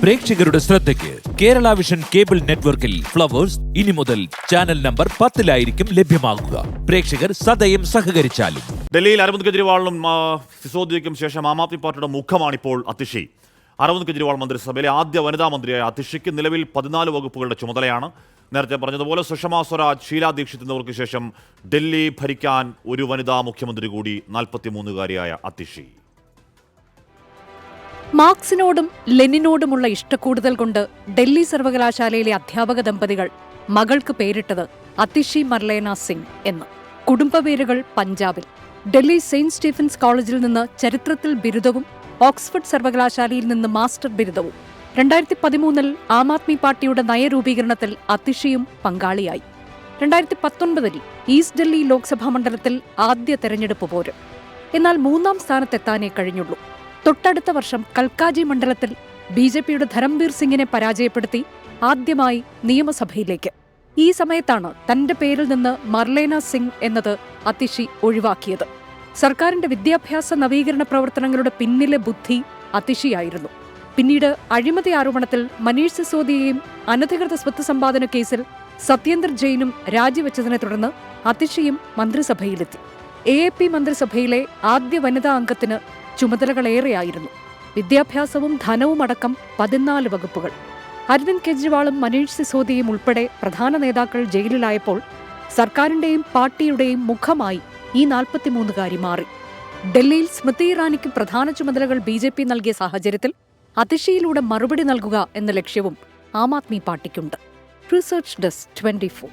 പ്രേക്ഷകരുടെ ശ്രദ്ധയ്ക്ക് Kerala vision cable നെറ്റ്വർക്കിൽ ഫ്ലവേഴ്സ് ഇനി മുതൽ ചാനൽ നമ്പർ 10-ലായിരിക്കും ലഭ്യമാകുക. പ്രേക്ഷകർ സദയം സഹകരിച്ചാലും. ഡൽഹിയിൽ അരവിന്ദ് കെജ്രിവാളിനും സിസോദിയയ്ക്കും ശേഷം ആം ആദ്മി പാർട്ടിയുടെ മുഖമാണിപ്പോൾ അതിഷി. അരവിന്ദ് കെജ്രിവാൾ മന്ത്രിസഭയിലെ ആദ്യ വനിതാ മന്ത്രിയായ അതിഷിക്ക് നിലവിൽ 14 വകുപ്പുകളുടെ ചുമതലയാണ്. നേരത്തെ പറഞ്ഞതുപോലെ സുഷമ സ്വരാജ്, ഷീലാ ദീക്ഷിത് എന്നിവർക്ക് ശേഷം ഡൽഹി ഭരിക്കാൻ ഒരു വനിതാ മുഖ്യമന്ത്രി കൂടി 43-കാരിയായ അതിഷി. മാർക്സിനോടും ലെനിനോടുമുള്ള ഇഷ്ടക്കൂടുതൽ കൊണ്ട് ഡൽഹി സർവകലാശാലയിലെ അധ്യാപക ദമ്പതികൾ മകൾക്ക് പേരിട്ടത് അതിഷി മർലേന സിംഗ് എന്ന്. കുടുംബപേരുകൾ പഞ്ചാബിൽ. ഡൽഹി സെയിന്റ് സ്റ്റീഫൻസ് കോളേജിൽ നിന്ന് ചരിത്രത്തിൽ ബിരുദവും ഓക്സ്ഫോർഡ് സർവകലാശാലയിൽ നിന്ന് മാസ്റ്റർ ബിരുദവും. 2013-ൽ ആം ആദ്മി പാർട്ടിയുടെ നയരൂപീകരണത്തിൽ അതിഷിയും പങ്കാളിയായി. 2019-ൽ ഈസ്റ്റ് ഡൽഹി ലോക്സഭാ മണ്ഡലത്തിൽ ആദ്യ തെരഞ്ഞെടുപ്പ് പോരും. എന്നാൽ 3-ാം സ്ഥാനത്തെത്താനേ കഴിഞ്ഞുള്ളൂ. തൊട്ടടുത്ത വർഷം കൽക്കാജി മണ്ഡലത്തിൽ BJPയുടെ ധരംബീർ സിംഗിനെ പരാജയപ്പെടുത്തി ആദ്യമായി നിയമസഭയിലേക്ക്. ഈ സമയത്താണ് തന്റെ പേരിൽ നിന്ന് മർലേന സിംഗ് എന്നത് അതിഷി ഒഴിവാക്കിയത്. സർക്കാരിന്റെ വിദ്യാഭ്യാസ നവീകരണ പ്രവർത്തനങ്ങളുടെ പിന്നിലെ ബുദ്ധി അതിഷിയായിരുന്നു. പിന്നീട് അഴിമതി ആരോപണത്തിൽ മനീഷ് സിസോദിയയും അനധികൃത സ്വത്ത് സമ്പാദന കേസിൽ സത്യേന്ദർ ജെയിനും രാജിവെച്ചതിനെ തുടർന്ന് അതിഷിയും മന്ത്രിസഭയിലെത്തി. AAP മന്ത്രിസഭയിലെ ആദ്യ വനിതാ അംഗത്തിന് ചുമതലകളേറെയായിരുന്നു. വിദ്യാഭ്യാസവും ധനവും അടക്കം 14 വകുപ്പുകൾ. അരവിന്ദ് കെജ്രിവാളും മനീഷ് സിസോദിയയും ഉൾപ്പെടെ പ്രധാന നേതാക്കൾ ജയിലിലായപ്പോൾ സർക്കാരിന്റെയും പാർട്ടിയുടെയും മുഖമായി ഈ 43-കാരി മാറി. ഡൽഹിയിൽ സ്മൃതി ഇറാനിക്ക് പ്രധാന ചുമതലകൾ BJP നൽകിയ സാഹചര്യത്തിൽ അതിഷിയിലൂടെ മറുപടി നൽകുക എന്ന ലക്ഷ്യവും ആം ആദ്മി പാർട്ടിക്കുണ്ട്. Research desk 24.